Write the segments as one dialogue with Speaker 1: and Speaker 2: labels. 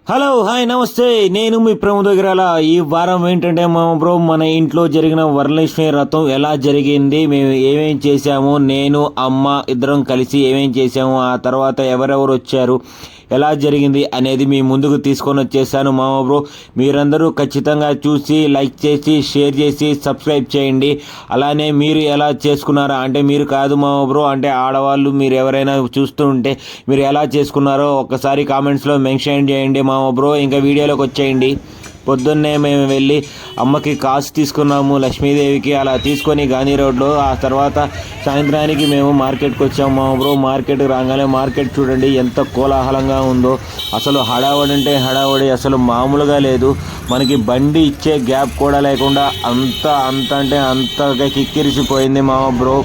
Speaker 1: Hello hi నమస్తే, నేను మీ ప్రమోదగిరాల. ఈ వారం ఏంటంటే మా బ్రో మన ఇంట్లో జరిగిన వరలక్ష్మి వ్రతం ఎలా జరిగింది, మేము ఏమేం చేసాము, నేను అమ్మ ఇద్దరం కలిసి ఏమేం చేసాము, ఆ తర్వాత ఎవరెవరు వచ్చారు, ఎలా జరిగింది అనేది మీ ముందుకు తీసుకొని వచ్చేసాను మామ బ్రో. మీరందరూ ఖచ్చితంగా చూసి లైక్ చేసి షేర్ చేసి సబ్స్క్రైబ్ చేయండి. అలానే మీరు ఎలా చేసుకున్నారా అంటే, మీరు కాదు మామ బ్రో, అంటే ఆడవాళ్ళు మీరు ఎవరైనా చూస్తూ ఉంటే మీరు ఎలా చేసుకున్నారో ఒక్కసారి కామెంట్స్లో మెన్షన్ చేయండి మామ బ్రో. ఇంకా వీడియోలోకి వచ్చేయండి. పొద్దున్నే మేము వెళ్ళి అమ్మకి కాసు తీసుకున్నాము లక్ష్మీదేవికి. అలా తీసుకొని గాంధీ రోడ్లో ఆ తర్వాత సాయంత్రానికి మేము మార్కెట్కి వచ్చాము మా బ్రో. మార్కెట్కి రాగానే మార్కెట్ చూడండి ఎంత కోలాహలంగా ఉందో. అసలు హడావడి అంటే హడావడి అసలు మామూలుగా లేదు. మనకి బండి ఇచ్చే గ్యాప్ కూడా లేకుండా అంత అంటే అంతగా కిక్కిరిసిపోయింది మా బ్రో.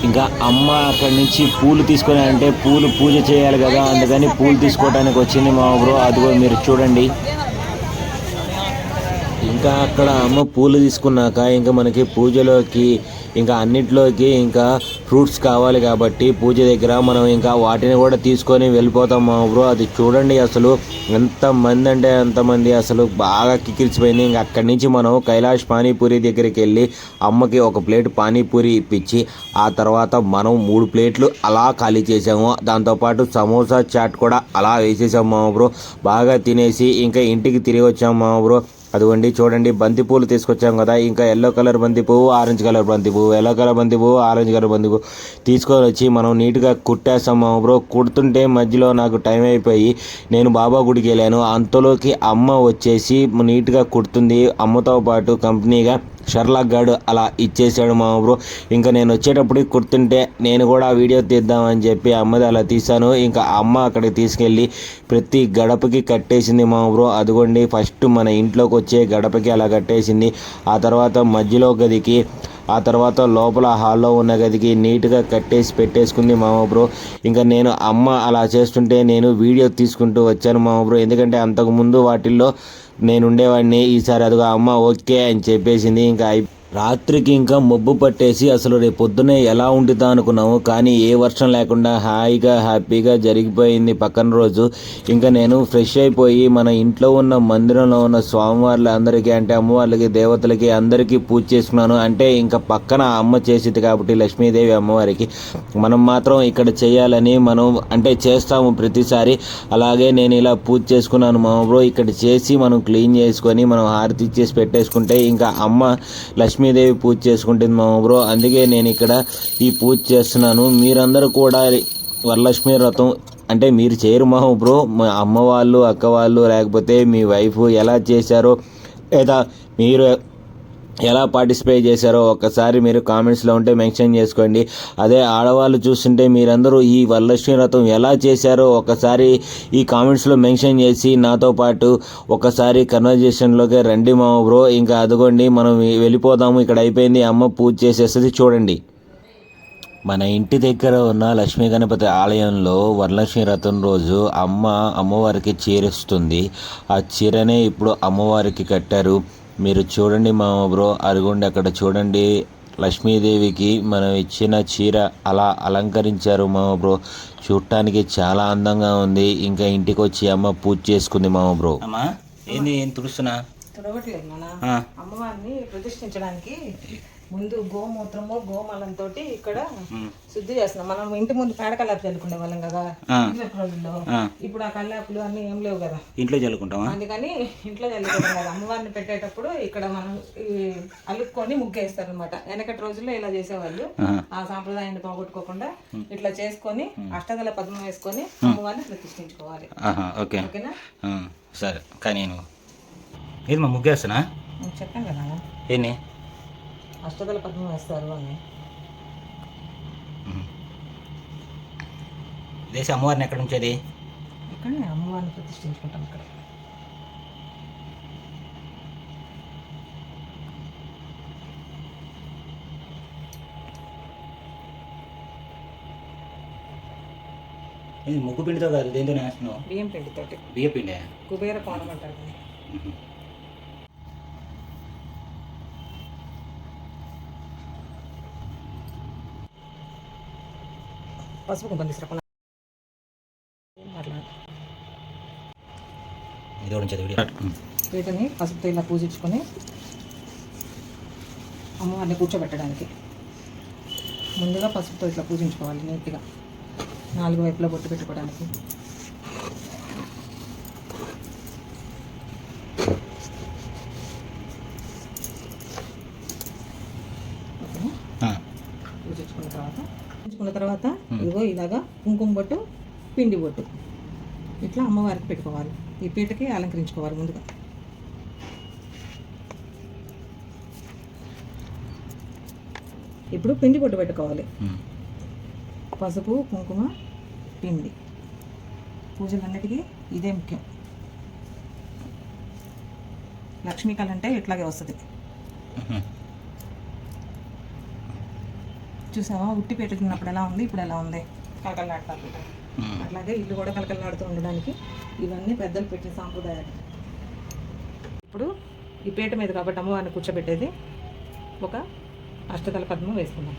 Speaker 1: ఇంకా అమ్మ అక్కడి నుంచి పూలు తీసుకొని అంటే పూజ చేయాలి కదా, అందుకని పూలు తీసుకోవడానికి వచ్చింది మా బ్రో. అదిగో మీరు చూడండి. ఇంకా అక్కడ అమ్మ పూలు తీసుకున్నాక ఇంకా మనకి పూజలోకి ఇంకా అన్నిట్లోకి ఇంకా ఫ్రూట్స్ కావాలి కాబట్టి పూజ దగ్గర మనం ఇంకా వాటిని కూడా తీసుకొని వెళ్ళిపోతాం మా బ్రో. అది చూడండి అసలు ఎంతమంది అంటే అంతమంది, అసలు బాగా కిక్కిరిచిపోయింది. ఇంకా అక్కడి నుంచి మనం కైలాష్ పానీపూరి దగ్గరికి వెళ్ళి అమ్మకి ఒక ప్లేట్ పానీపూరి ఇప్పించి ఆ తర్వాత మనం 3 ప్లేట్లు అలా ఖాళీ చేసాము. దాంతోపాటు సమోసా చాట్ కూడా అలా వేసేసాము మా బ్రో. బాగా తినేసి ఇంకా ఇంటికి తిరిగి వచ్చాము మా బ్రో. అదిగోండి చూడండి, బంతిపూలు తీసుకొచ్చాం కదా, ఇంకా ఎల్లో కలర్ బంతిపువ్వు, ఆరెంజ్ కలర్ బంతిపువ్వు, ఎల్లో కలర్ బంతిపువ్వు, ఆరెంజ్ కలర్ బంతిపువ్వు తీసుకొని వచ్చి మనం నీట్గా కుట్టేస్తాం మా బ్రో. కుడుతుంటే మధ్యలో నాకు టైం అయిపోయి నేను బాబా గుడికి వెళ్ళాను. అంతలోకి అమ్మ వచ్చేసి నీట్గా కుడుతుంది. అమ్మతో పాటు కంపెనీగా షర్లాక్ గాడు అలా ఇచ్చేసాడు మా బ్రో. ఇంకా నేను వచ్చేటప్పటికి కుడుతుంటే నేను కూడా వీడియో తీద్దామని చెప్పి అమ్మది అలా తీశాను. ఇంకా అమ్మ అక్కడికి తీసుకెళ్ళి ప్రతి గడపకి కట్టేసింది మా బ్రో. అదిగోండి ఫస్ట్ మన ఇంట్లోకి వచ్చే గడపకి అలా కట్టేసింది. ఆ తర్వాత మధ్యలో గదికి, ఆ తర్వాత లోపల హాల్లో ఉన్న గదికి నీట్గా కట్టేసి పెట్టేసుకుంది మామ బ్రో. ఇంకా నేను అమ్మ అలా చేస్తుంటే నేను వీడియో తీసుకుంటూ వచ్చాను మామ బ్రో. ఎందుకంటే అంతకుముందు వాటిల్లో నేను ఉండేవాడిని. ఈసారి అదిగో అమ్మ ఓకే అని చెప్పేసింది. ఇంకా రాత్రికి ఇంకా మబ్బు పట్టేసి అసలు రేపు పొద్దునే ఎలా ఉంటుందా అనుకున్నాము, కానీ ఏ వర్షం లేకుండా హాయిగా హ్యాపీగా జరిగిపోయింది పక్కన రోజు. ఇంకా నేను ఫ్రెష్ అయిపోయి మన ఇంట్లో ఉన్న మందిరంలో ఉన్న స్వామివార్లు అందరికీ అంటే అమ్మవార్లకి దేవతలకి అందరికీ పూజ చేసుకున్నాను. అంటే ఇంకా పక్కన అమ్మ చేసేది కాబట్టి లక్ష్మీదేవి అమ్మవారికి మనం మాత్రం ఇక్కడ చేయాలని మనం అంటే చేస్తాము ప్రతిసారి. అలాగే నేను ఇలా పూజ చేసుకున్నాను మా బ్రో. ఇక్కడ చేసి మనం క్లీన్ చేసుకొని మనం హారతి ఇచ్చేసి పెట్టేసుకుంటే ఇంకా అమ్మ లక్ష్మీదేవి పూజ చేసుకుంటుంది మా బ్రో. అందుకే నేను ఇక్కడ ఈ పూజ చేస్తున్నాను. మీరందరూ కూడా వరలక్ష్మి వ్రతం అంటే మీరు చేయరు మా బ్రో, మా అమ్మ వాళ్ళు అక్క వాళ్ళు లేకపోతే మీ వైఫ్ ఎలా చేశారో లేదా మీరు ఎలా పార్టిసిపేట్ చేశారో ఒక్కసారి మీరు కామెంట్స్లో ఉంటే మెన్షన్ చేసుకోండి. అదే ఆడవాళ్ళు చూస్తుంటే మీరందరూ ఈ వరలక్ష్మి వ్రతం ఎలా చేశారో ఒకసారి ఈ కామెంట్స్లో మెన్షన్ చేసి నాతో పాటు ఒకసారి కన్వర్జేషన్లోకి రండి మా బ్రో. ఇంకా అదిగోండి మనం వెళ్ళిపోదాము. ఇక్కడ అయిపోయింది, అమ్మ పూజ చేసేస్తుంది చూడండి. మన ఇంటి దగ్గర ఉన్న లక్ష్మీ గణపతి ఆలయంలో వరలక్ష్మి వ్రతం రోజు అమ్మవారికి చీరిస్తుంది. ఆ చీరనే ఇప్పుడు అమ్మవారికి కట్టారు. మీరు చూడండి మామ బ్రో. అదిగోండి అక్కడ చూడండి, లక్ష్మీదేవికి మనం ఇచ్చిన చీర అలా అలంకరించారు మామ బ్రో. చూడటానికి చాలా అందంగా ఉంది. ఇంకా ఇంటికి వచ్చి అమ్మ పూజ చేసుకుంది మామ బ్రో. అమ్మా ఏంది ఏం తుడుస్తున్నా?
Speaker 2: అమ్మవారిని ప్రతిష్ఠించడానికి ముందు గోమూత్రము గోమలంతో ఇక్కడ శుద్ధి చేస్తున్నాం. మనం ఇంటి ముందు పేడ కల్లాపు చల్లుకునే వాళ్ళం కదా రోజుల్లో. ఇప్పుడు ఆ కల్లాపులు అన్ని ఏం లేవు కదా,
Speaker 1: ఇంట్లో చల్లుకుంటాం.
Speaker 2: అందుకని ఇంట్లో చల్లుకుంటాం కదా. అమ్మవారిని పెట్టేటప్పుడు ఇక్కడ మనం అల్లుకొని ముగ్గేస్తారు అనమాట. వెనకటి రోజుల్లో ఇలా చేసేవాళ్ళు. ఆ సాంప్రదాయాన్ని పోగొట్టుకోకుండా ఇట్లా చేసుకొని అష్టదళ పద్మం వేసుకొని అమ్మవారిని ప్రతిష్ఠించుకోవాలి. ఓకేనా?
Speaker 1: సరే. కానీ నేను ఏది మా ముగ్గేస్తున్నా
Speaker 2: చెప్పాను కదా
Speaker 1: ఏంటి
Speaker 2: అష్టదళ పద్మం వేస్తారు అని.
Speaker 1: దేశ అమ్మవారిని ఎక్కడ ఉంచేది?
Speaker 2: ఇక్కడనే అమ్మవారిని ప్రతిష్ఠించుకుంటాం. ఇక్కడ
Speaker 1: ముగ్గు పిండితో కాదు, దేంతో నేస్తున్నావు?
Speaker 2: బియ్యం పిండితోటి.
Speaker 1: బియ్య పిండి
Speaker 2: కుబేర కోణం అంటారు. పసుపు కుంకుమ తీసుకురా. పీటని పసుపుతో ఇలా పూజించుకొని అమ్మవారిని కూర్చోబెట్టడానికి ముందుగా పసుపుతో ఇట్లా పూజించుకోవాలి నీట్గా, 4 వైపులా బొట్టు పెట్టుకోవడానికి. పూజించుకున్న తర్వాత ఇదిగో ఇలాగా కుంకుమ బొట్టు, పిండి బొట్టు ఇట్లా అమ్మవారికి పెట్టుకోవాలి. ఈ పీటకి అలంకరించుకోవాలి ముందుగా. ఇప్పుడు పిండి బొట్టు పెట్టుకోవాలి. పసుపు, కుంకుమ, పిండి పూజలన్నిటికీ ఇదే ముఖ్యం. లక్ష్మీ కళ అంటే ఇట్లాగే వస్తుంది. చూసావా ఉట్టి పెట్టుకున్నప్పుడు ఎలా ఉంది, ఇప్పుడు ఎలా ఉంది, కలకలలాడుతుంది. అట్లాగే ఇల్లు కూడా కలకలలాడుతూ ఉండడానికి ఇవన్నీ పెద్దలు పెట్టిన సాంప్రదాయాలు. ఇప్పుడు ఈ పీట మీద కాబట్టి అమ్మవారిని కూర్చోబెట్టేది ఒక అష్టదళ పద్మం వేసుకుందాం.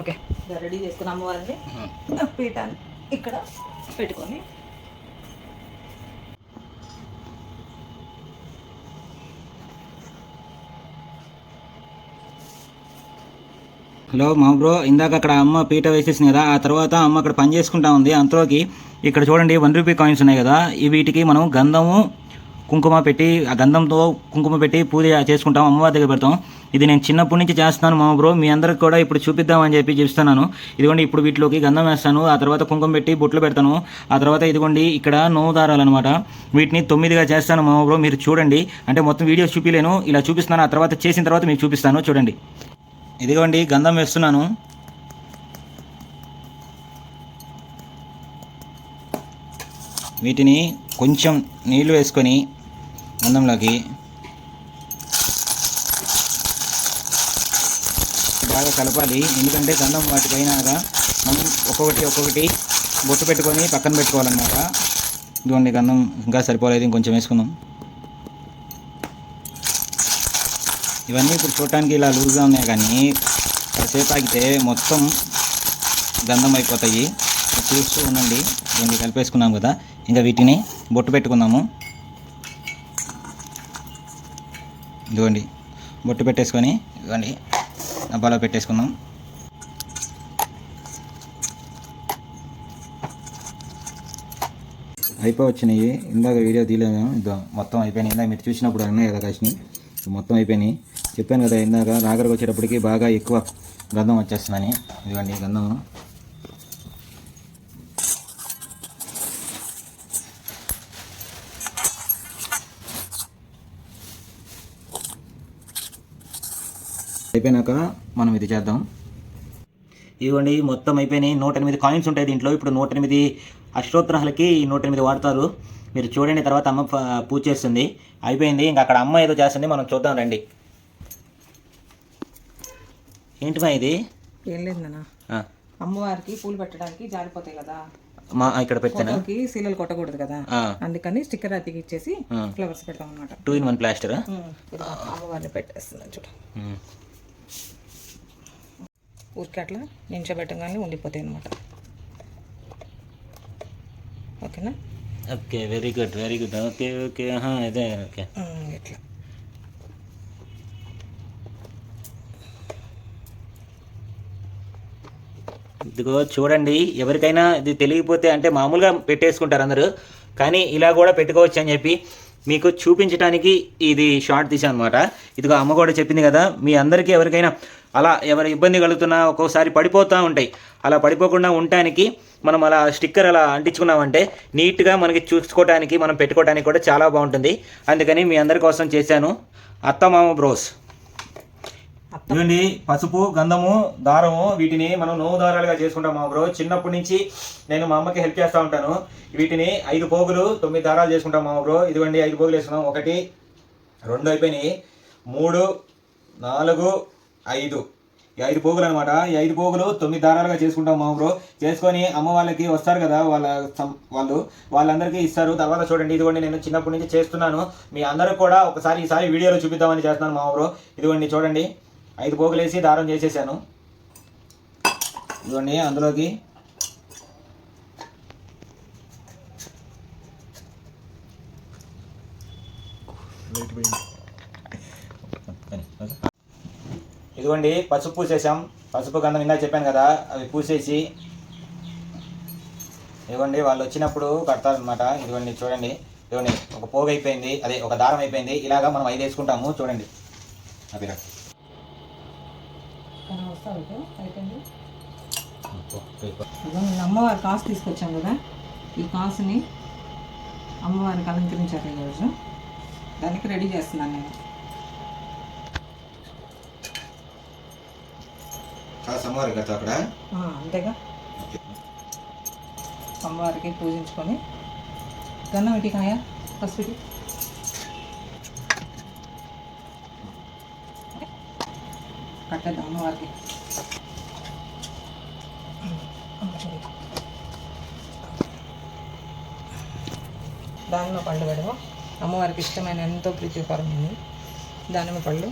Speaker 2: ఓకే, రెడీ చేసుకున్న అమ్మవారిని పీఠాన్ని ఇక్కడ పెట్టుకొని
Speaker 3: హలో మా బ్రో, ఇందాక అక్కడ అమ్మ పీట వేసేసింది కదా, ఆ తర్వాత అమ్మ అక్కడ పని చేసుకుంటా ఉంది. అంతలోకి ఇక్కడ చూడండి 1 రూపీ కాయిన్స్ ఉన్నాయి కదా, వీటికి మనం గంధము కుంకుమ పెట్టి, ఆ గంధంతో కుంకుమ పెట్టి పూజ చేసుకుంటాం, అమ్మవారి దగ్గర పెడతాం. ఇది నేను చిన్నప్పటి నుంచి చేస్తున్నాను మా బ్రో, మీ అందరికి కూడా ఇప్పుడు చూపిద్దామని చెప్పి చెప్తున్నాను. ఇదిగోండి ఇప్పుడు వీటిలోకి గంధం వేస్తాను, ఆ తర్వాత కుంకుమ పెట్టి బొట్లు పెడతాను, ఆ తర్వాత ఇదిగోండి ఇక్కడ 9 దారాలు అనమాట, వీటిని 9గా చేస్తాను మా బ్రో. మీరు చూడండి, అంటే మొత్తం వీడియో చూపిలేను, ఇలా చూపిస్తున్నాను, ఆ తర్వాత చేసిన తర్వాత మీకు చూపిస్తాను. చూడండి, ఇదిగోండి గంధం వేస్తున్నాను. వీటిని కొంచెం నీళ్ళు వేసుకొని గంధంలోకి బాగా కలపాలి, ఎందుకంటే గంధం వాటిపైనగా మనం ఒక్కొక్కటి బొట్టు పెట్టుకొని పక్కన పెట్టుకోవాలన్నమాట. ఇదిగోండి గంధం ఇంకా సరిపోలేదు, ఇంకొంచెం వేసుకుందాం. ఇవన్నీ ఇప్పుడు చూడటానికి ఇలా లూజ్గా ఉన్నాయి, కానీ కాసేపు ఆగితే మొత్తం గంధం అయిపోతాయి. చూస్తూ ఉండండి. దీన్ని కలిపేసుకున్నాం కదా, ఇంకా వీటిని బొట్టు పెట్టుకుందాము. ఇదిగోండి బొట్టు పెట్టేసుకొని ఇదిగోండి డబ్బాలో పెట్టేసుకుందాం. అయిపోవచ్చినాయి, ఇందాక వీడియో తీయలేము, ఇదో మొత్తం అయిపోయినాయి. ఇందాక మీరు చూసినప్పుడు ఉన్నాయి కదా కాసిని, మొత్తం అయిపోయినాయి. చెప్పాను కదా ఇందాక రాగరికి వచ్చేటప్పటికి బాగా ఎక్కువ గంధం వచ్చేస్తుందని. ఇదిగోండి గంధం. అయిపోయినాక మనం ఇది చేద్దాం. ఇదిగోండి మొత్తం అయిపోయినాయి. 108 కాయిన్స్ ఉంటాయి దీంట్లో. ఇప్పుడు 108 అష్టోత్తరాలకి 108 వాడతారు. మీరు చూడండి, తర్వాత అమ్మ పూజ చేస్తుంది. అయిపోయింది, ఇంకా అక్కడ అమ్మ ఏదో చేస్తుంది, మనం చూద్దాం రండి. ఏంటిమా ఇది?
Speaker 2: ఏం లేదు నాన్న, అమ్మవారికి పూలు పెట్టడానికి జారిపోతాయి కదా,
Speaker 3: మా ఇక్కడ పెట్టాను,
Speaker 2: శీలలు కొట్టకూడదు కదా, అందుకని స్టిక్కర్ అతికి ఇచ్చేసి ఫ్లవర్స్ పెడతాం అనమాట.
Speaker 3: 2 in 1 ప్లాస్టర్.
Speaker 2: అమ్మవారిని పెట్టేస్తున్నాను చూడ, ఊరికి అట్లా నించోబెట్టగానే ఉండిపోతాయి అనమాట. ఓకేనా?
Speaker 3: Okay, very good very good. Okay okay, అదే ఓకే.
Speaker 2: ఇట్లా
Speaker 3: ఇదిగో చూడండి, ఎవరికైనా ఇది తెలియకపోతే అంటే మామూలుగా పెట్టేసుకుంటారు అందరూ, కానీ ఇలా కూడా పెట్టుకోవచ్చు అని చెప్పి మీకు చూపించడానికి ఇది షార్ట్ తీసాను అనమాట. ఇదిగో అమ్మ కూడా చెప్పింది కదా, మీ అందరికీ ఎవరికైనా అలా ఎవరి ఇబ్బంది కలుగుతున్నా ఒక్కోసారి పడిపోతూ ఉంటాయి, అలా పడిపోకుండా ఉండటానికి మనం అలా స్టిక్కర్ అలా అంటించుకున్నామంటే నీట్గా మనకి చూసుకోవడానికి మనం పెట్టుకోవడానికి కూడా చాలా బాగుంటుంది. అందుకని మీ అందరి కోసం చేశాను. అత్తమామ బ్రోస్. ఇవ్వండి పసుపు, గంధము, దారము, వీటిని మనం 9 దారాలుగా చేసుకుంటాం మా బ్రో. చిన్నప్పటి నుంచి నేను మా అమ్మకి హెల్ప్ చేస్తూ ఉంటాను. వీటిని 5 పోగులు 9 దారాలు చేసుకుంటాం మా బ్రో. ఇదిగోండి 5 పోగులు వేసుకున్నాం. 1, 2 అయిపోయినాయి, 3, 4, 5. ఈ 5 పోగులు అనమాట. ఈ 5 పోగులు 9 దారాలుగా చేసుకుంటాం మా బ్రో. చేసుకొని అమ్మ వాళ్ళకి వస్తారు కదా వాళ్ళందరికీ ఇస్తారు. తర్వాత చూడండి, ఇదిగోండి నేను చిన్నప్పటి నుంచి చేస్తున్నాను. మీ అందరికి కూడా ఈసారి వీడియోలో చూపిద్దామని చేస్తున్నాను మా బ్రో. ఇదిగోండి చూడండి, 5 పోగులు వేసి దారం చేసేసాను. ఇదిగోండి అందులోకి ఇదిగోండి పసుపు పూసేసాం. పసుపు గంధం ఇందాక చెప్పాను కదా, అవి పూసేసి ఇదిగోండి వాళ్ళు వచ్చినప్పుడు కడతారనమాట. ఇదిగోండి చూడండి, ఇదిగోండి ఒక పోగు అయిపోయింది, అదే ఒక దారం అయిపోయింది. ఇలాగా మనం 5 వేసుకుంటాము. చూడండి అభిరా
Speaker 2: అమ్మవారి కాసు తీసుకొచ్చాం కదా, ఈ కాసుని అమ్మవారికి అలంకరించారు ఈరోజు. దానికి రెడీ చేస్తున్నాను నేను.
Speaker 3: అమ్మవారికి అక్కడ
Speaker 2: అంతేగా, అమ్మవారికి పూజించుకొని గన్నం ఇటు కాయ ఫస్ట్ కట్టేద్దాం అమ్మవారికి. దానిమ్మ పళ్ళు పెడదాం. అమ్మవారికి ఇష్టమైన ఎంతో ప్రీతికరమైనది దానిమ్మ పళ్ళు,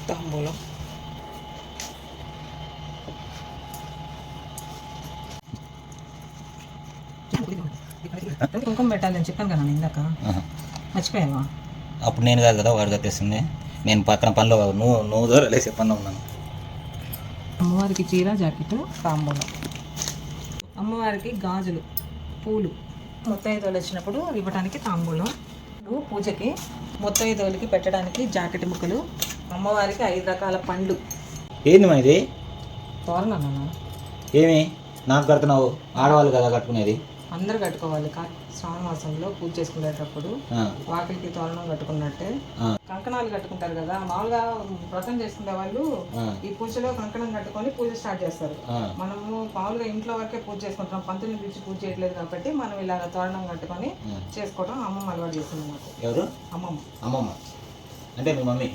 Speaker 2: తాంబూలం. కుంకుమ పెట్టాలని చెప్పాను కదా ఇందాక, మర్చిపోయావా?
Speaker 3: అప్పుడు నేను కాదు కదా, వాడు కట్టేసింది. నేను పక్కన పనిలో నువ్వు దూరలేసే పనిలో ఉన్నాను.
Speaker 2: అమ్మవారికి చీర జాకెట్ తాంబూలం, అమ్మవారికి గాజులు పూలు, ముత్తైదువులు వచ్చినప్పుడు ఇవ్వడానికి తాంబూలం, పూజకి ముత్తైదువులకి పెట్టడానికి జాకెట్ ముక్కలు, అమ్మవారికి 5 రకాల పండ్లు.
Speaker 3: ఏంది మా ఇది?
Speaker 2: తోరణాలన్నా
Speaker 3: ఏమి నాకు కడుతున్నావు? ఆడవాళ్ళు కదా కట్టుకునేది.
Speaker 2: అందరు కట్టుకోవాలి. శ్రావణ మాసంలో పూజ చేసుకునేటప్పుడు వాకిలికి తోరణం కట్టుకున్నట్టే కంకణాలు కట్టుకుంటారు కదా. మామూలుగా వ్రతం చేసుకునే వాళ్ళు ఈ పూజలో కంకణం కట్టుకొని పూజ స్టార్ట్ చేస్తారు. మనము మామూలుగా ఇంట్లో వరకే పూజ చేసుకుంటాం, పంతుని పిలిచి పూజ చేయట్లేదు కాబట్టి మనం ఇలాగ తోరణం కట్టుకొని చేసుకోవడం అమ్మమ్మ అలవాటు చేస్తుంది నాకు.
Speaker 3: ఎవరు?
Speaker 2: అమ్మమ్మ.
Speaker 3: అమ్మమ్మ అంటే మీ మమ్మీ?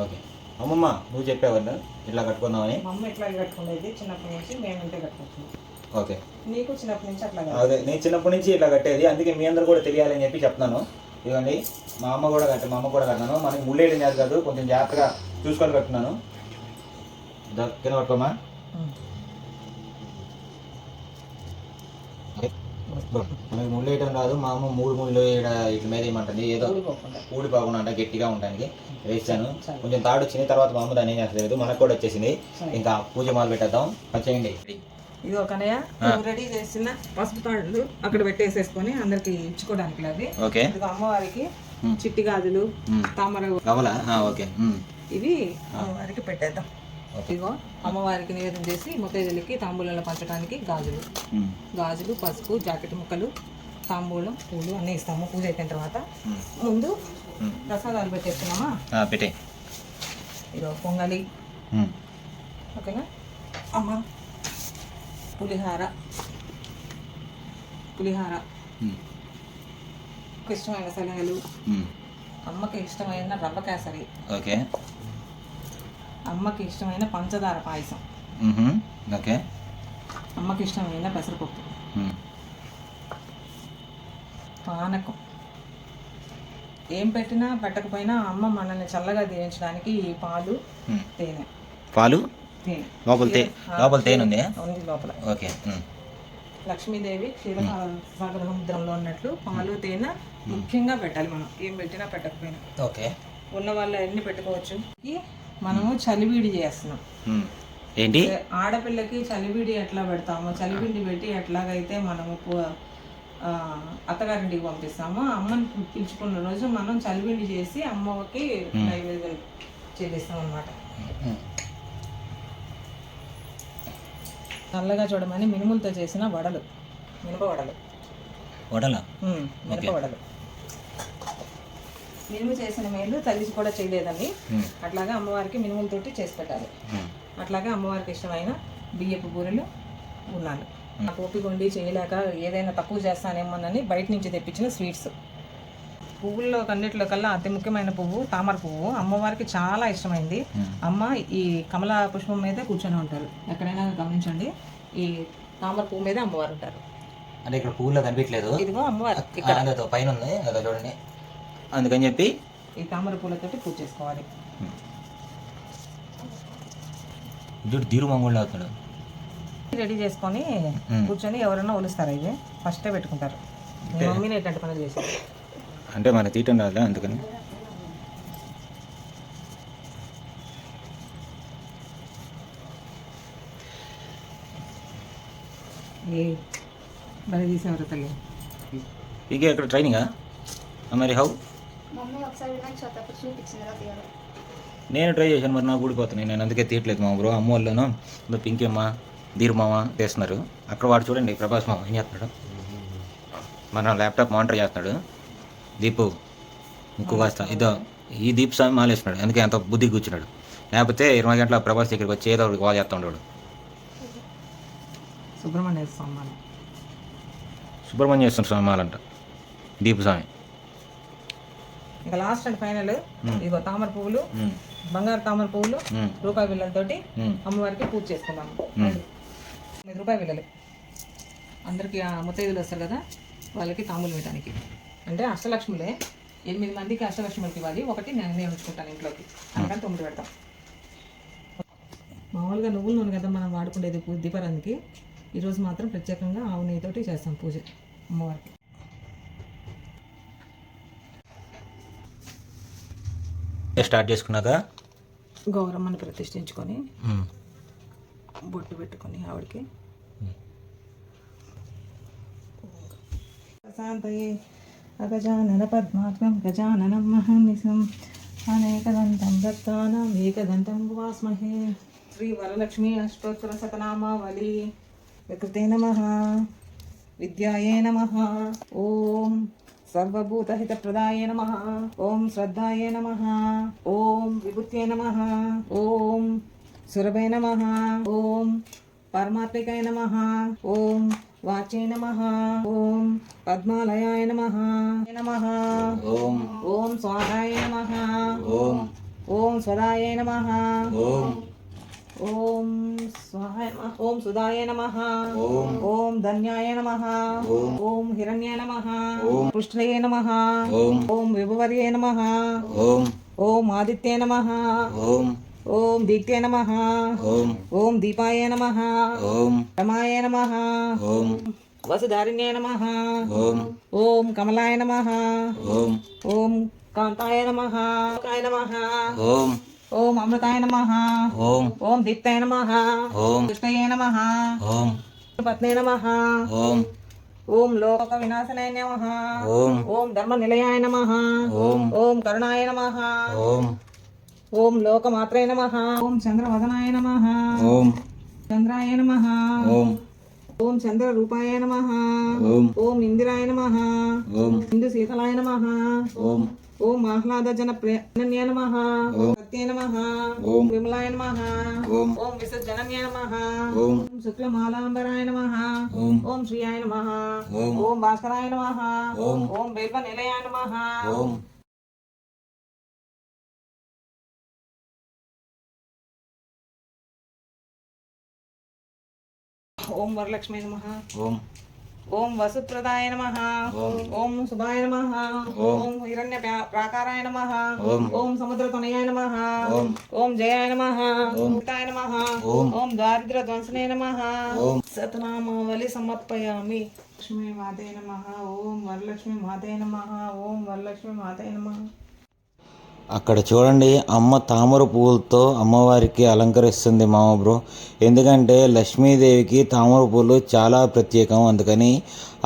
Speaker 3: ఓకే. అమ్మమ్మ నువ్వు చెప్పావన్నా ఇట్లా కట్టుకుందామని?
Speaker 2: మా అమ్మ ఇట్లా కట్టుకునేది చిన్నప్పటి నుంచి, మేము ఇంటే కట్టుకుంటున్నాం.
Speaker 3: ఓకే.
Speaker 2: నీకు చిన్నప్పటి నుంచి అట్లా?
Speaker 3: అదే, నేను చిన్నప్పటి నుంచి ఇట్లా కట్టేది, అందుకే మీ అందరు కూడా తెలియాలని చెప్పి చెప్తున్నాను. ఇవ్వండి మా అమ్మ కూడా కట్టాను. మనకి ముళ్ళేయడం కాదు, కొంచెం జాగ్రత్తగా చూసుకొని కట్టున్నాను. కింద పట్టుకోమా. మనకి ముళ్ళు వేయటం రాదు, మా అమ్మ 3 ముళ్ళు ఇట్ల మీద ఏమంటుంది, ఏదో ఊడిపోకుండా అంట గట్టిగా ఉండడానికి వేసాను. కొంచెం తాడు వచ్చింది, తర్వాత మా అమ్మ దాన్ని ఏం చేస్తలేదు, మనకు కూడా వచ్చేసింది. ఇంకా పూజ మొదలు పెట్టేద్దాం, వచ్చేయండి.
Speaker 2: ఇది ఒకనయ్య రెడీ చేసిన పసుపు తాళ్ళు అక్కడ పెట్టేసేసుకొని అందరికి ఇచ్చుకోవడానికి అది. ఇది అమ్మవారికి చిట్టి గాజులు, తామర ఇవి అమ్మవారికి పెట్టేద్దాం. ఇదిగో అమ్మవారికి నివేదన చేసి ముత్తైదులకి తాంబూలంలో పంచడానికి గాజులు, పసుపు, జాకెట్ ముక్కలు, తాంబూలం, పూలు అన్నీ ఇస్తాము పూజ అయిపోయిన తర్వాత. ముందు ప్రసాదాలు పెట్టేస్తున్నామా?
Speaker 3: పెట్టే.
Speaker 2: ఇదిగో పొంగలి, ఓకేనా అమ్మ, పులిహార, ఇష్టమైన సలహాలు, అమ్మకి ఇష్టమైన రవ్వ కేసరి,
Speaker 3: ఓకే,
Speaker 2: అమ్మకి ఇష్టమైన పంచదార పాయసం,
Speaker 3: ఓకే,
Speaker 2: అమ్మకి ఇష్టమైన పెసరపప్పు, పానకం. ఏం పెట్టినా పెట్టకపోయినా అమ్మ మనల్ని చల్లగా దీవించడానికి ఈ పాలు, తేనె.
Speaker 3: పాలు లోపల తేనె ఉంది
Speaker 2: లోపల.
Speaker 3: ఓకే.
Speaker 2: లక్ష్మీదేవి క్షీరసాగర సముద్రంలో ఉన్నట్లు పాలు తేనె ముఖ్యంగా పెట్టాలి. మనం ఏం పెట్టినా పెట్టకపోయినా
Speaker 3: ఓకే.
Speaker 2: ఉన్న వాళ్ళు ఎన్ని పెట్టుకోవచ్చు. మనము చలివిడి చేస్తున్నాం.
Speaker 3: ఏంటి?
Speaker 2: ఆడపిల్లకి చలివిడి ఎట్లా పెడతాము, చలివిడి పెట్టి ఎట్లాగైతే మనము అత్తగారింటికి పంపిస్తాము, అమ్మని పిలుచుకున్న రోజు మనం చలివిడి చేసి అమ్మకి నైవేద్యం చేపిస్తాం అన్నమాట. నల్లగా చూడమని మినుములతో చేసిన వడలు, మినపవడలు. మినుము చేసిన మేలు తల్లి కూడా చేయలేదని అట్లాగా అమ్మవారికి మినుములతోటి చేసి పెట్టాలి. అట్లాగే అమ్మవారికి ఇష్టమైన బియ్యపు బూరెలు ఉన్నాను. నాకు ఓపిక ఉండి చేయలేక ఏదైనా తక్కువ చేస్తానేమోనని బయట నుంచి తెప్పించిన స్వీట్స్. పువ్వుల్లో కన్నిటిలో కల్లా అతి ముఖ్యమైన పువ్వు తామర పువ్వు. అమ్మవారికి చాలా ఇష్టమైంది. అమ్మ ఈ కమల పుష్పం మీద కూర్చొని ఉంటారు. ఎక్కడైనా గమనించండి, ఈ తామర పువ్వు మీద అమ్మవారు ఉంటారు.
Speaker 3: అంటే ఇక్కడ పువ్వులో కనిపించలేదు,
Speaker 2: ఇదిగో అమ్మవారు
Speaker 3: ఇక్కడ పైన ఉంది అదో చూడండి. అందుకని చెప్పి
Speaker 2: ఈ తామర పూలతోటి పూజ చేసుకోవాలి.
Speaker 3: చూడు తీరు మంగళ అవుతాడు.
Speaker 2: రెడీ చేసుకొని కూర్చొని ఎవరైనా ఒలుస్తారు. ఇవి ఫస్టే పెట్టుకుంటారు. మీ మమ్మీని ఎట్లాంటి పనులు చేసేది
Speaker 3: అంటే మనకి తీయటం రాదా, అందుకని.
Speaker 2: బలి తీసేవారు తల్లి.
Speaker 3: పీకే ఇక్కడ ట్రైనింగా మరి హౌ? నేను ట్రై చేశాను, మరి నాకు ఊడిపోతున్నాయి. నేను అందుకే తీయట్లేదు మా బ్రో. అమ్మ వాళ్ళను పింకమ్మ ధీర్మామ తీస్తున్నారు. అక్కడ వాడు చూడండి ప్రభాస్ మామ ఏం చేస్తున్నాడు, మన ల్యాప్టాప్ మానిటర్ చేస్తున్నాడు. దీపు ముక్కు కాస్త ఇదో ఈ దీప్ స్వామి మాలేస్తున్నాడు, అందుకే అంత బుద్ధి కూర్చున్నాడు. లేకపోతే 20 గంటల ప్రభాస్ దగ్గరికి వచ్చి ఏదో ఒకటి కాల్ చేస్తూ ఉండేవాడు.
Speaker 2: సుబ్రహ్మణ్య స్వామి
Speaker 3: సుబ్రహ్మణ్యేశ్వర స్వామి మాలంట దీపు స్వామి.
Speaker 2: ఇక లాస్ట్ అండ్ ఫైనల్ ఇగో తామర పువ్వులు, బంగారు తామర పువ్వులు, రూపాయి బిళ్ళలతోటి అమ్మవారికి పూజ చేసుకున్నాము. 9 రూపాయి బిళ్ళలు అందరికి ముత్తైదులు వస్తారు కదా, వాళ్ళకి తాములు వేయడానికి. అంటే అష్టలక్ష్ములే, 8 మందికి అష్టలక్ష్ములకి ఇవ్వాలి. ఒకటి నేను ఉంచుకుంటాను ఇంట్లోకి, అందుకని 9 పెడతాం. మామూలుగా నువ్వుల నూనె కదా మనం వాడుకునేది దీపారానికి. ఈరోజు మాత్రం ప్రత్యేకంగా ఆవు నెయ్యితోటి చేస్తాం పూజ అమ్మవారికి.
Speaker 3: స్టార్ట్ చేసుకున్నాక
Speaker 2: గౌరమ్మని ప్రతిష్ఠించుకొని బొట్టు పెట్టుకొని ఆవిడకి ప్రశాంతయే అగజానన పద్మాత్మం గజాననం మహానిశం అనేకదంతం భక్తానాం ఏకదంతం ఉపాస్మహే. శ్రీ వరలక్ష్మి అష్టోత్తర శతనామావళి. వికృతే నమః, విద్యాయే నమః, ఓం సర్వభూతహితప్రదాయ నమః, ఓం శ్రద్ధాయ నమః, ఓం విభూత్యే నమః, ఓం సురభే నమః, ఓం పరమాత్మికాయ నమః, ఓం వాచే నమః, ఓం పద్మాలయాయ నమః నమః,
Speaker 3: ఓం
Speaker 2: ఓం స్వాహాయ నమః,
Speaker 3: ఓం
Speaker 2: ఓం స్వదాయ నమః,
Speaker 3: ఓం
Speaker 2: ఓం స్వాహాయ నమః, ఓం సుదాయ నమః,
Speaker 3: ఓం
Speaker 2: ఓం ధన్యాయ నమః,
Speaker 3: ఓం
Speaker 2: ఓం హిరణ్యాయ నమః,
Speaker 3: ఓం
Speaker 2: పుష్ట్రయే నమః,
Speaker 3: ఓం
Speaker 2: ఓం విభవర్యే నమః,
Speaker 3: ఓం
Speaker 2: ఓం ఆదిత్యే నమః,
Speaker 3: ఓం
Speaker 2: ఓం దీప్తే నమః,
Speaker 3: ఓం
Speaker 2: ఓం దీపాయ నమః,
Speaker 3: ఓం
Speaker 2: రమాయ నమః,
Speaker 3: ఓం
Speaker 2: వసుధారిణ్యే నమః,
Speaker 3: ఓం
Speaker 2: ఓం కమలాయ నమః,
Speaker 3: ఓం
Speaker 2: ఓం కాంతాయ నమః, కాయ నమః,
Speaker 3: ఓం
Speaker 2: ఓం అమృతాయ నమః,
Speaker 3: ఓం
Speaker 2: ఓం దీప్తాయ నమః,
Speaker 3: ఓం
Speaker 2: కృష్ణయే నమః,
Speaker 3: ఓం
Speaker 2: పత్నే నమః,
Speaker 3: ఓం
Speaker 2: ఓం లోక వినాశనాయ నమః,
Speaker 3: ఓం
Speaker 2: ఓం ధర్మ నిలయాయ నమః,
Speaker 3: ఓం
Speaker 2: ఓం కరుణాయ నమః,
Speaker 3: ఓం
Speaker 2: ఓం లోకమాత్రే నమః, ఓం చంద్రవదనాయ నమః,
Speaker 3: ఓం
Speaker 2: చంద్రాయ నమః,
Speaker 3: ఓం
Speaker 2: ఓం చంద్రరూపాయ నమః,
Speaker 3: ఓం
Speaker 2: ఓం ఇందిరాయ నమః,
Speaker 3: ఓం
Speaker 2: ఇందు శీతలాయ నమః,
Speaker 3: ఓం
Speaker 2: ఓం ఆహ్లాద జన ప్రియన్య నమః,
Speaker 3: ఓం
Speaker 2: సత్యే నమః,
Speaker 3: ఓం
Speaker 2: విమలాయ నమః,
Speaker 3: ఓం
Speaker 2: ఓం విసర్జనన్య నమః,
Speaker 3: ఓం
Speaker 2: ఓం శుక్లమాలాంబరాయ నమః,
Speaker 3: ఓం
Speaker 2: ఓం శ్రీయాయ నమః,
Speaker 3: ఓం
Speaker 2: ఓం భాస్కరాయ నమః,
Speaker 3: ఓం
Speaker 2: ఓం బిల్వ నిలయాయ నమః,
Speaker 3: ఓం
Speaker 2: ఓం వరలక్ష్మీ నమః,
Speaker 3: ఓం
Speaker 2: ఓం వసుప్రదాయ నమః,
Speaker 3: ఓం
Speaker 2: ఓం శుభాయ నమః,
Speaker 3: ఓం
Speaker 2: ఓం హిరణ్య ప్రాకారాయ నమః,
Speaker 3: ఓం
Speaker 2: ఓం సముద్రతనయాయ నమః,
Speaker 3: ఓం
Speaker 2: ఓం జయాయ నమః,
Speaker 3: ఓం
Speaker 2: ముక్తాయ నమః,
Speaker 3: ఓం
Speaker 2: ఓం దారిద్ర్య ధ్వంసనే నమః,
Speaker 3: ఓం
Speaker 2: సతనామావళి సమర్పయామి. లక్ష్మీ మాతే నమః, ఓం వరలక్ష్మీ మాతే నమః, ఓం వరలక్ష్మీ మాతే నమః.
Speaker 1: అక్కడ చూడండి అమ్మ తామర పువ్వులతో అమ్మవారికి అలంకరిస్తుంది మామ బ్రో. ఎందుకంటే లక్ష్మీదేవికి తామర పువ్వులు చాలా ప్రత్యేకం, అందుకని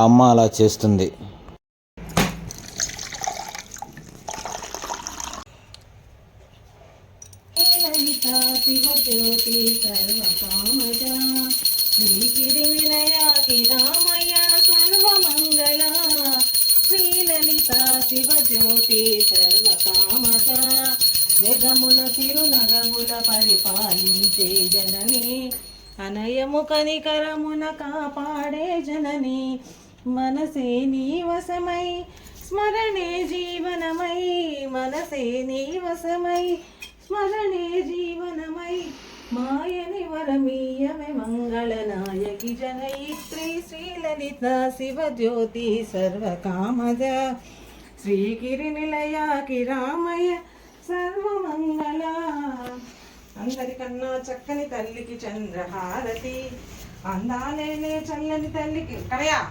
Speaker 1: అమ్మ అలా చేస్తుంది.
Speaker 2: శివజ్యోతి సర్వకామత జగముల తిరునగముల పరిపాలించే జనని, అనయము కనికరమున కాపాడే జనని, మనసే నీ వశమై స్మరణే జీవనమై మనసే నీవసమై స్మరణే జీవనమై మాయని వరమీయమే మంగళనాయకి జనయిత్రి శ్రీలలిత శివజ్యోతి సర్వకామద శ్రీగిరి నిలయ కిరామయ సర్వమంగళ. అందరికన్నా చక్కని తల్లికి చంద్రహారతి, అందాలేలే చల్లని తల్లికి కడయా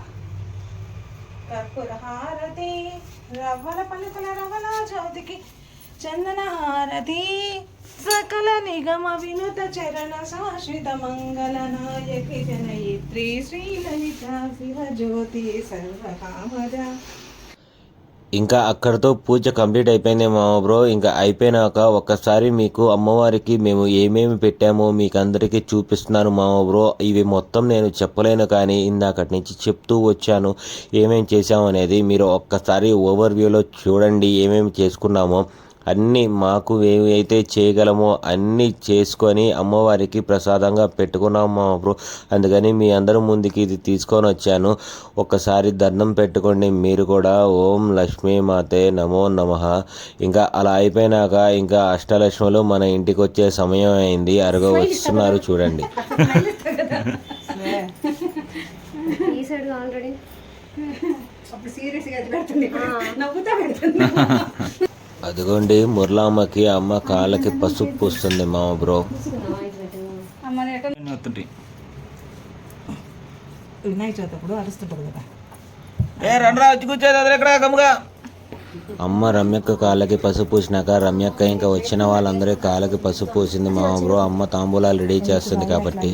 Speaker 2: కర్పూర హారతి, రవ్వల పలుకుల రవల జ్యోతికి చందన హారతి, సకల నిగమ వినుత చరణ శాశ్వత మంగళ నాయకి జనయిత్రి శ్రీలలిత శివజ్యోతి సర్వకామద.
Speaker 1: ఇంకా అక్కడితో పూజ కంప్లీట్ అయిపోయింది మా బ్రో. ఇంకా అయిపోయినాక ఒక్కసారి మీకు అమ్మవారికి మేము ఏమేమి పెట్టామో మీకు అందరికీ చూపిస్తున్నాను మా బ్రో. ఇవి మొత్తం నేను చెప్పలేను, కానీ ఇందాకటి నుంచి చెప్తూ వచ్చాను ఏమేమి చేసాము అనేది. మీరు ఒక్కసారి ఓవర్వ్యూలో చూడండి ఏమేమి చేసుకున్నామో. అన్నీ మాకు ఏమైతే చేయగలమో అన్నీ చేసుకొని అమ్మవారికి ప్రసాదంగా పెట్టుకున్నాము మా బ్రో. అందుకని మీ అందరి ముందుకి ఇది తీసుకొని వచ్చాను. ఒక్కసారి దండం పెట్టుకోండి మీరు కూడా. ఓం లక్ష్మీ మాతే నమో నమః. ఇంకా అలా అయిపోయినాక ఇంకా అష్టలక్ష్ములు మన ఇంటికి వచ్చే సమయం అయింది. అరుగు వస్తున్నారు చూడండి. అదిగోండి మురళమ్మకి అమ్మ కాళ్ళకి పసుపు పూస్తుంది మా బ్రో.
Speaker 2: వినాయక చవితి అప్పుడు అరుస్తుంటది కదా.
Speaker 1: అమ్మ రమ్యక్క కాళ్ళకి పసుపు పూసినాక రమ్యక్క ఇంకా వచ్చిన వాళ్ళందరి కాళ్ళకి పసుపు పూసింది మా బ్రో. అమ్మ తాంబూలాలు రెడీ చేస్తుంది కాబట్టి.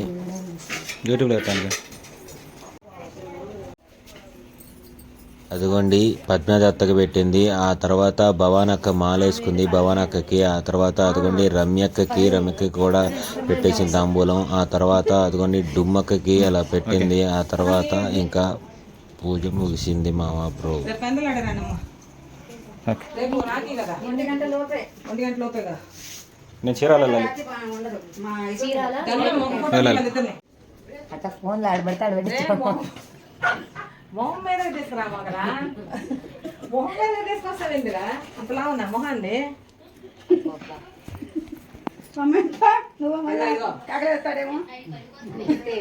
Speaker 1: అదిగోండి పద్మదత్తకి పెట్టింది. ఆ తర్వాత భవానక్క మాలేసుకుంది భవానక్కకి. ఆ తర్వాత అదిగోండి రమ్యక్కకి కూడా పెట్టేసింది తాంబూలం. ఆ తర్వాత అదిగోండి డుమ్మక్కకి అలా పెట్టింది. ఆ తర్వాత ఇంకా పూజ ముగిసింది మా బ్రో.
Speaker 3: నేను చీరాల
Speaker 4: ఫోన్లో ఆడబెడతాడు
Speaker 2: మొహం మీద తీసుకురా మగరా. మొహం మీద తీసుకొస్తావేందిరా అంతలా ఉన్నా మొహాన్ని.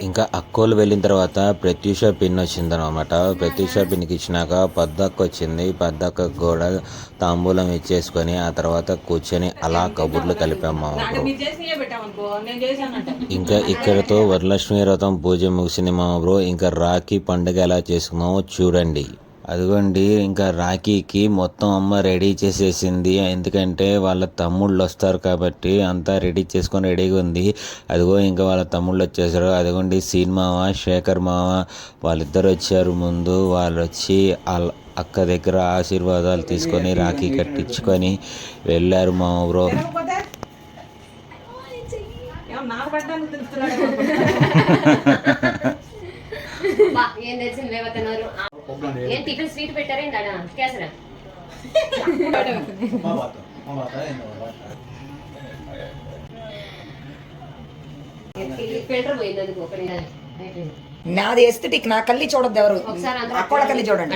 Speaker 1: ఇంకా అక్కోలు వెళ్ళిన తర్వాత ప్రత్యూష పిన్ వచ్చిందనమాట. ప్రత్యూష పిన్కి ఇచ్చినాక పద్దక్క వచ్చింది. పద్దక్కకు కూడా తాంబూలం ఇచ్చేసుకొని ఆ తర్వాత కూర్చొని అలా కబుర్లు కలిపాము. ఇంకా ఇక్కడతో వరలక్ష్మి వ్రతం పూజ ముగిసింది మా బ్రో. ఇంకా రాఖీ పండుగ ఎలా చేసుకున్నామో చూడండి. అదిగోండి ఇంకా రాఖీకి మొత్తం అమ్మ రెడీ చేసేసింది. ఎందుకంటే వాళ్ళ తమ్ముళ్ళు వస్తారు కాబట్టి అంతా రెడీ చేసుకొని రెడీగా ఉంది. అదిగో ఇంకా వాళ్ళ తమ్ముళ్ళు వచ్చేసారు. అదిగోండి సీన్ మామ శేఖర్ మామ వాళ్ళిద్దరు వచ్చారు ముందు. వాళ్ళు వచ్చి అక్క దగ్గర ఆశీర్వాదాలు తీసుకొని రాఖీ కట్టించుకొని వెళ్ళారు మా బ్రో.
Speaker 4: ఏం తెలిసింది లేవతున్నారు. ఏం టిఫిన్ స్వీట్ పెట్టారే కేసరా ఫిల్టర్ పోయింది. అది
Speaker 5: నాది ఎస్థెటిక్. నా కళ్ళి చూడద్దు ఎవరు. అక్కడ కళ్ళి చూడండి,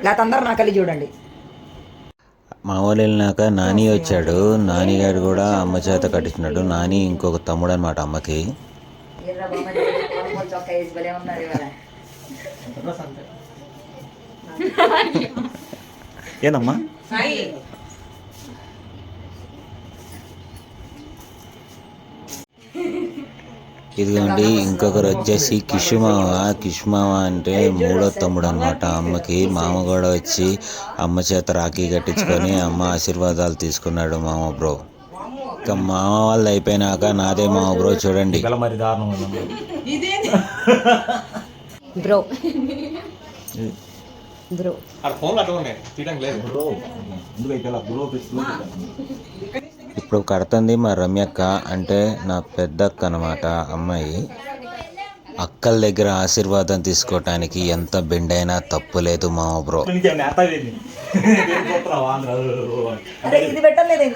Speaker 5: లేకపోతే అందరు నా కళ్ళి చూడండి.
Speaker 1: మా వాళ్ళు వెళ్ళినాక నాని వచ్చాడు. నాని గారు కూడా అమ్మ చేత కట్టించినాడు. నాని ఇంకొక తమ్ముడు అనమాట అమ్మకి.
Speaker 3: ఏందమ్మా
Speaker 1: ఇదిగోండి ఇంకొకరు వచ్చేసి కిషుమావ. కిషుమావ అంటే మూడో తమ్ముడు అనమాట అమ్మకి. మామ కూడా వచ్చి అమ్మ చేత రాఖీ కట్టించుకొని అమ్మ ఆశీర్వాదాలు తీసుకున్నాడు మామ బ్రో. ఇంకా మామ వాళ్ళు అయిపోయినాక నాదే మామ బ్రో. చూడండి
Speaker 4: బ్రో బ్రో
Speaker 1: ఇప్పుడు కడుతుంది మా రమ్యక్క, అంటే నా పెద్దక్క అనమాట అమ్మాయి. అక్కల దగ్గర ఆశీర్వాదం తీసుకోవటానికి ఎంత బెండ్ అయినా తప్పు లేదు మామ బ్రో.
Speaker 5: ఇది పెట్టలేదు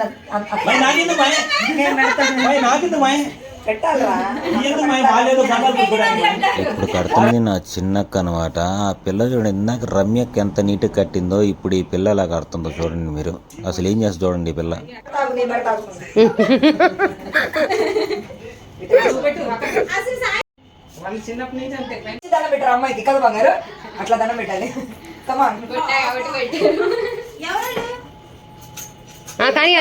Speaker 5: పెట్టాలరా
Speaker 1: ఇప్పుడు కడుతుంది నా చిన్నక్క అనమాట. ఆ పిల్ల చూడండి, ఇందాక రమ్యకి ఎంత నీట్గా కట్టిందో ఇప్పుడు ఈ పిల్ల ఎలా కడుతుందో చూడండి మీరు. అసలు ఏం చేస్తా చూడండి ఈ పిల్ల.
Speaker 5: తాగు, నీ మరి తాగు.
Speaker 2: వాళ్ళు చిన్నప్పటి నుంచి అంతే
Speaker 5: మంచి దండం పెట్టారు అమ్మాయికి కదా బంగారు, అట్లా దండం పెట్టాలి. కమాన్
Speaker 4: కానీ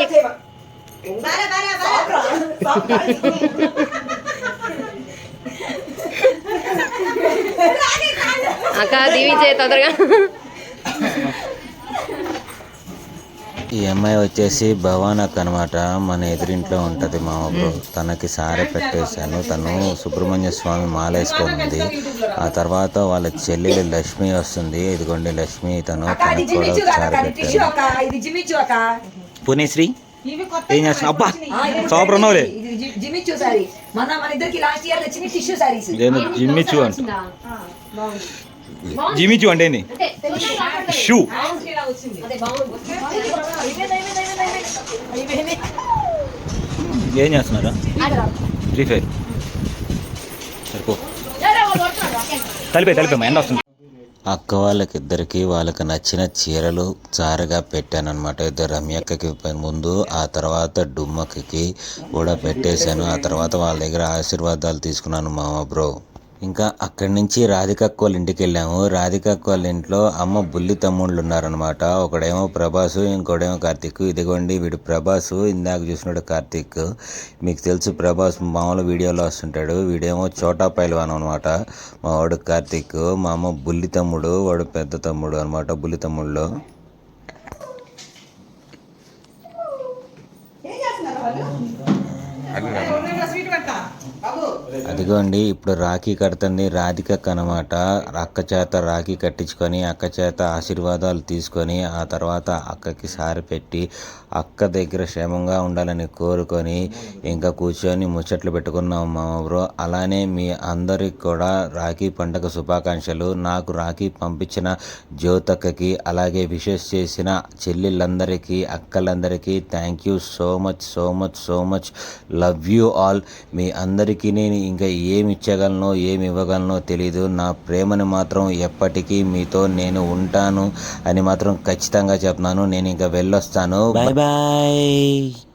Speaker 4: అక్క దీవించే తొందరగా.
Speaker 1: ఈ అమ్మాయి వచ్చేసి భవానక్ అనమాట. మన ఎదురింట్లో ఉంటుంది మా ఊరు. తనకి సారె పెట్టేశాను. తను సుబ్రహ్మణ్య స్వామి మాల వేసుకుంది. ఆ తర్వాత వాళ్ళ చెల్లెలు లక్ష్మి వస్తుంది. ఇదిగోండి లక్ష్మి, తనకు కూడా సారె పెట్టాను.
Speaker 3: పుణ్యశ్రీ
Speaker 2: ఇవి కొత్త
Speaker 3: ఏం చేస్తున్నావు? అబ్బా సూపర్ ఉన్నావులే.
Speaker 5: జిమిచ్చు సారీ మన ఇద్దరికి లాస్ట్ ఇయర్ తెచ్చిన టిష్యూ సారీస్.
Speaker 3: జిమ్మిచ్చు అంట. జిమ్మిచ్చు అంటే ఏంది? షూ.
Speaker 2: ఇలా వచ్చింది.
Speaker 3: ఏం చేస్తున్నారా? Free fire. సరిపో తలిపే ఎండ వస్తుంది.
Speaker 1: అక్క వాళ్ళకిద్దరికి వాళ్ళకి నచ్చిన చీరలు చారుగా పెట్టానమాట. ఇద్దరు రమ్యక్కకి ముందు, ఆ తర్వాత డుమ్మక్కకి కూడా పెట్టేశాను. ఆ తర్వాత వాళ్ళ దగ్గర ఆశీర్వాదాలు తీసుకున్నాను మామ బ్రో. ఇంకా అక్కడి నుంచి రాధికక్క వాళ్ళ ఇంటికి వెళ్ళాము. రాధికక్క వాళ్ళ ఇంట్లో అమ్మ బుల్లి తమ్ముళ్ళు ఉన్నారనమాట. ఒకడేమో ప్రభాసు, ఇంకోడేమో కార్తీక్. ఇదిగోండి వీడు ప్రభాసు, ఇందాక చూసినాడు కార్తీక్. మీకు తెలుసు ప్రభాస్ మామూలు వీడియోలో వస్తుంటాడు. వీడేమో చోటా పైల్వాన్ అనమాట. మా వాడు కార్తీక్. మా అమ్మ బుల్లి తమ్ముడు, వాడు పెద్ద తమ్ముడు అనమాట. బుల్లి తమ్ముళ్ళు
Speaker 2: స్వీట్ పెట్టా
Speaker 1: అదిగోండి ఇప్పుడు రాఖీ కడుతుంది రాధికక్క అనమాట. అక్క చేత రాఖీ కట్టించుకొని అక్క చేత ఆశీర్వాదాలు తీసుకొని ఆ తర్వాత అక్కకి సారి పెట్టి అక్క దగ్గర క్షేమంగా ఉండాలని కోరుకొని ఇంకా కూర్చొని ముచ్చట్లు పెట్టుకున్నాం మా బ్రో. అలానే మీ అందరికి కూడా రాఖీ పండుగ శుభాకాంక్షలు. నాకు రాఖీ పంపించిన జ్యోతక్కకి, అలాగే విషెస్ చేసిన చెల్లెళ్ళందరికీ, అక్కలందరికీ thank you so much so much so much. Love you all. మీ అందరికీ నేను ఇంకా ఏమి ఇచ్చగలనో ఏమి ఇవ్వగలనో తెలీదు. నా ప్రేమని మాత్రం ఎప్పటికీ మీతో నేను ఉంటాను అని మాత్రం ఖచ్చితంగా చెప్తున్నాను. నేను ఇంకా వెళ్ళొస్తాను. Bye bye.